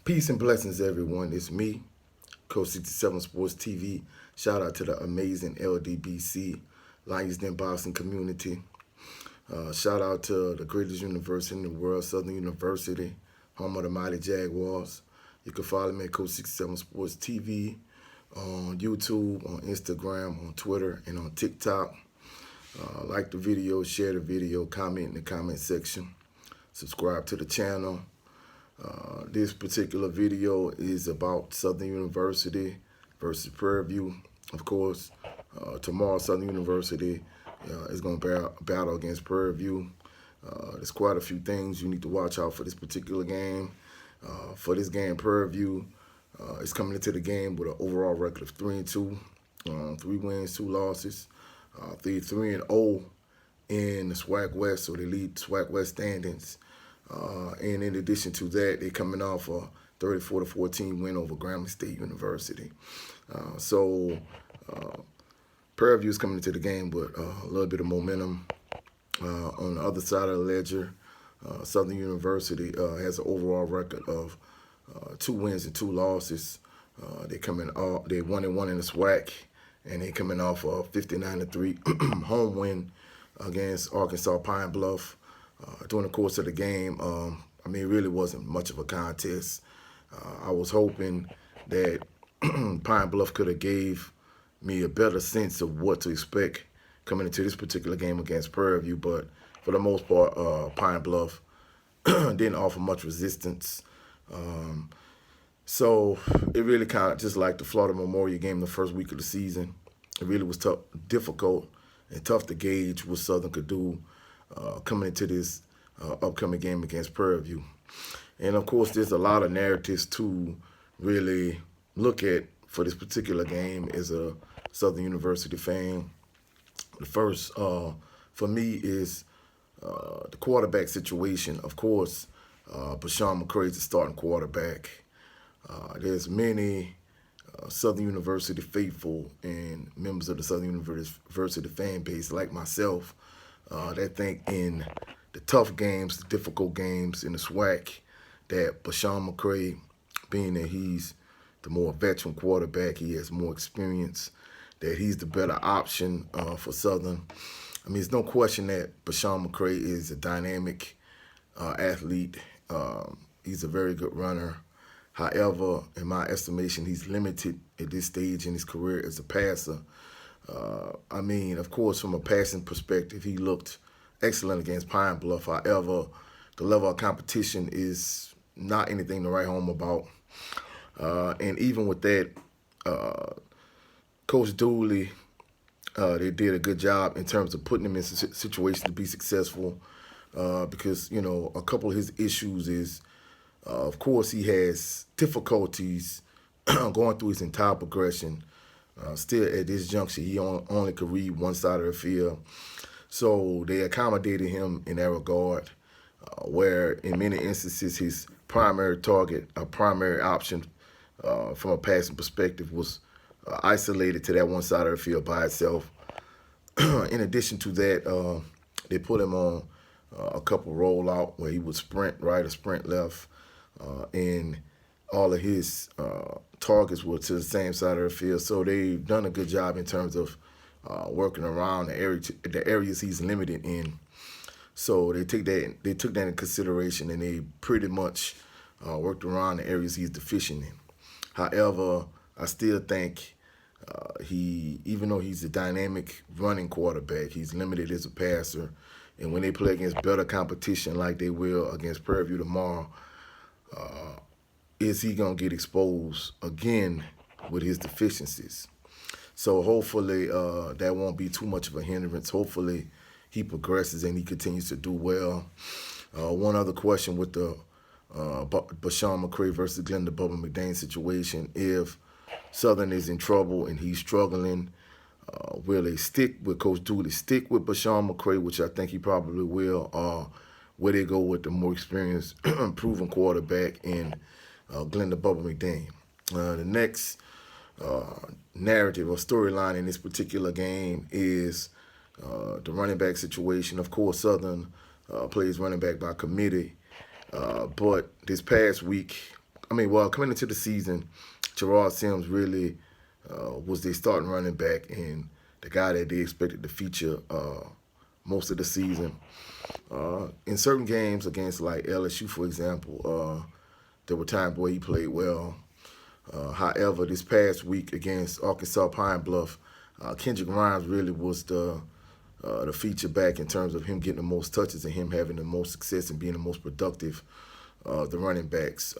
Peace and blessings, everyone. It's me, Coach 67 Sports TV. Shout out to the amazing LDBC, Lions Den Boston community. Shout out to the greatest university in the world, Southern University, home of the mighty Jaguars. You can follow me at Coach 67 Sports TV on YouTube, on Instagram, on Twitter, and on TikTok. Like the video, share the video, comment in the comment section. Subscribe to the channel. This particular video is about Southern University versus Prairie View. Of course, tomorrow Southern University is going to battle against Prairie View. There's quite a few things you need to watch out for this particular game. For this game, Prairie View is coming into the game with an overall record of 3-2, 3 wins, 2 losses. They're 3-0 in the SWAC West, so they lead SWAC West standings. And in addition to that, they're coming off a 34-14 win over Grambling State University. Prairie View is coming into the game with a little bit of momentum. On the other side of the ledger, Southern University has an overall record of 2 wins and 2 losses. They're 1-1 in the SWAC, and they're coming off a 59-3 home win against Arkansas Pine Bluff. During the course of the game, it really wasn't much of a contest. I was hoping that Pine Bluff could have gave me a better sense of what to expect coming into this particular game against Prairie View, but for the most part, Pine Bluff didn't offer much resistance. So it really kind of just like the Florida Memorial game the first week of the season. It really was difficult and tough to gauge what Southern could do coming into this upcoming game against Prairie View. And of course, there's a lot of narratives to really look at for this particular game as a Southern University fan. The first, for me, is the quarterback situation. Of course, Bashawn McCray is the starting quarterback. There's many Southern University faithful and members of the Southern University fan base like myself that think in the tough games, the difficult games in the SWAC, that Bashawn McCray, being that he's the more veteran quarterback, he has more experience, that he's the better option for Southern. There's no question that Bashawn McCray is a dynamic athlete. He's a very good runner. However, in my estimation, he's limited at this stage in his career as a passer. Of course, from a passing perspective, he looked excellent against Pine Bluff. However, the level of competition is not anything to write home about. And even with that, Coach Dooley, they did a good job in terms of putting him in situations to be successful because, a couple of his issues is, of course, he has difficulties going through his entire progression. Still at this juncture, he only could read one side of the field. So they accommodated him in that regard, where in many instances his primary target, a primary option from a passing perspective was isolated to that one side of the field by itself. In addition to that, they put him on a couple rollout where he would sprint right or sprint left, and all of his targets were to the same side of the field. So they've done a good job in terms of working around the areas he's limited in. So they took that into consideration, and they pretty much worked around the areas he's deficient in. However, I still think even though he's a dynamic running quarterback, he's limited as a passer. And when they play against better competition like they will against Prairie View tomorrow, is he going to get exposed again with his deficiencies? So hopefully that won't be too much of a hindrance. Hopefully he progresses and he continues to do well. One other question with the Bashawn McCray versus Glenn the Bubba McDaniel situation: if Southern is in trouble and he's struggling, will they stick with Coach Dooley, stick with Bashawn McCray, which I think he probably will, or will they go with the more experienced, proven quarterback in Glenn the Bubba McDaniel? The next narrative or storyline in this particular game is the running back situation. Of course, Southern plays running back by committee, but this past week, coming into the season, Gerard Sims really was their starting running back and the guy that they expected to feature most of the season. In certain games against like LSU, for example, there were times where he played well. However, this past week against Arkansas Pine Bluff, Kendrick Grimes really was the feature back in terms of him getting the most touches and him having the most success and being the most productive the running backs.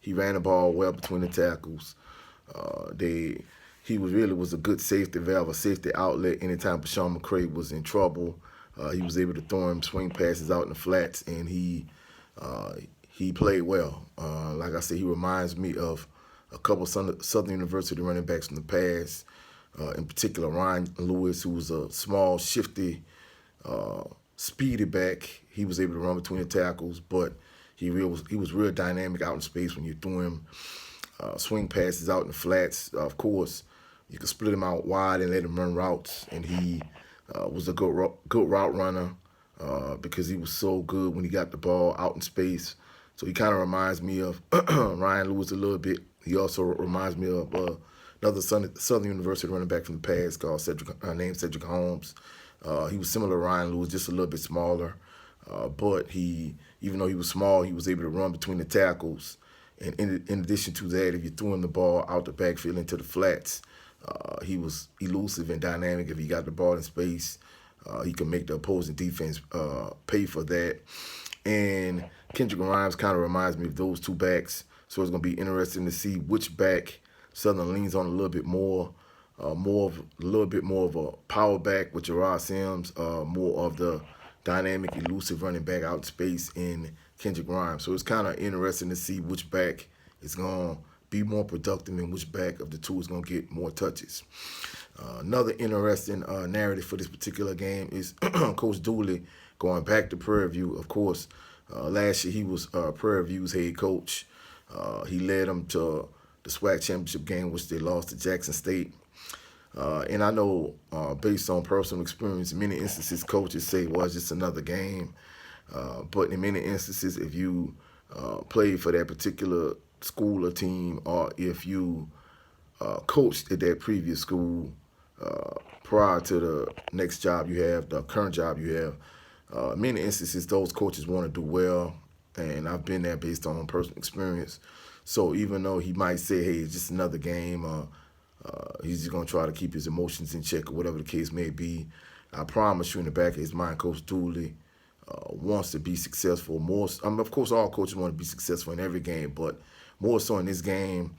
He ran the ball well between the tackles. He was a good safety valve, a safety outlet. Anytime Bashawn McCray was in trouble, he was able to throw him swing passes out in the flats, and he played well. Like I said, he reminds me of a couple Southern University running backs from the past. In particular, Ryan Lewis, who was a small, shifty, speedy back. He was able to run between the tackles, but he was real dynamic out in space when you threw him swing passes out in the flats. Of course, you could split him out wide and let him run routes, and he was a good route runner because he was so good when he got the ball out in space. So he kind of reminds me of Ryan Lewis a little bit. He also reminds me of another Southern University running back from the past called named Cedric Holmes. He was similar to Ryan Lewis, just a little bit smaller. But even though he was small, he was able to run between the tackles. And in addition to that, if you threw him the ball out the backfield into the flats, he was elusive and dynamic. If he got the ball in space, he could make the opposing defense pay for that. And Kendrick Grimes kind of reminds me of those two backs. So it's going to be interesting to see which back Southern leans on a little bit more. A little bit more of a power back with Gerard Sims, more of the dynamic, elusive running back out in space in Kendrick Grimes. So it's kind of interesting to see which back is going to be more productive and which back of the two is going to get more touches. Another interesting narrative for this particular game is Coach Dooley going back to Prairie View. Of course, last year he was Prairie View's head coach. He led them to the SWAC championship game, which they lost to Jackson State. And I know, based on personal experience, in many instances, coaches say, well, it's just another game. But in many instances, if you played for that particular school or team, or if you coached at that previous school prior to the next job you have, the current job you have, in many instances, those coaches want to do well. And I've been there based on personal experience. So even though he might say, hey, it's just another game, he's just going to try to keep his emotions in check or whatever the case may be, I promise you in the back of his mind, Coach Dooley wants to be successful. Of course, all coaches want to be successful in every game, but more so in this game,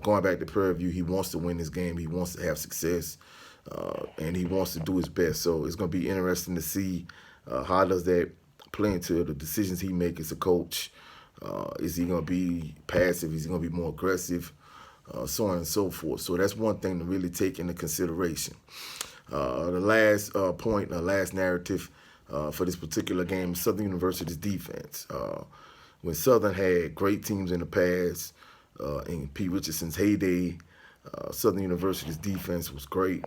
going back to Prairie View, he wants to win this game. He wants to have success, and he wants to do his best. So it's going to be interesting to see how does that play into the decisions he makes as a coach. Is he going to be passive? Is he going to be more aggressive? So on and so forth. So that's one thing to really take into consideration. The last point, the last narrative for this particular game is Southern University's defense. When Southern had great teams in the past, in Pete Richardson's heyday, Southern University's defense was great.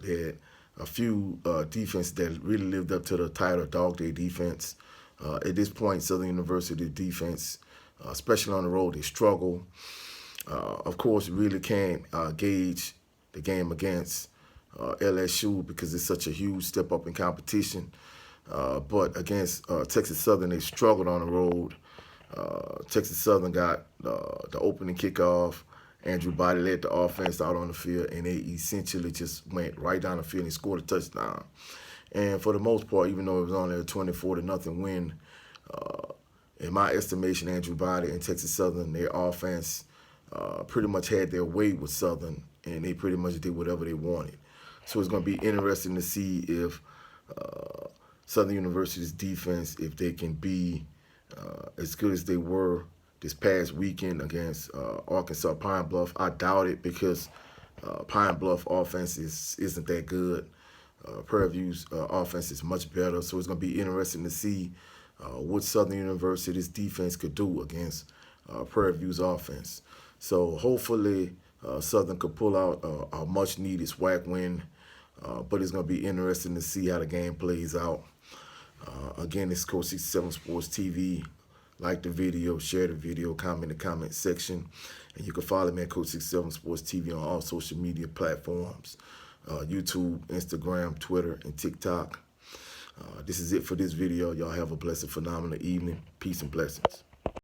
They had a few defenses that really lived up to the title Dog Day defense. At this point, Southern University defense, especially on the road, they struggle. Of course, you really can't gauge the game against LSU because it's such a huge step up in competition. But against Texas Southern, they struggled on the road. Texas Southern got the opening kickoff. Andrew Body led the offense out on the field, and they essentially just went right down the field and scored a touchdown. And for the most part, even though it was only a 24-0 win, in my estimation, Andrew Body and Texas Southern, their offense pretty much had their way with Southern, and they pretty much did whatever they wanted. So it's going to be interesting to see if Southern University's defense, if they can be as good as they were this past weekend against Arkansas Pine Bluff. I doubt it because Pine Bluff offense isn't that good. Prairie View's offense is much better, so it's going to be interesting to see what Southern University's defense could do against Prairie View's offense. So hopefully Southern could pull out a much-needed SWAC win, but it's going to be interesting to see how the game plays out. Again, it's Coach 67 Sports TV. like the video, share the video, comment in the comment section. And you can follow me at Coach 67 Sports TV on all social media platforms, YouTube, Instagram, Twitter, and TikTok. This is it for this video. Y'all have a blessed, phenomenal evening. Peace and blessings.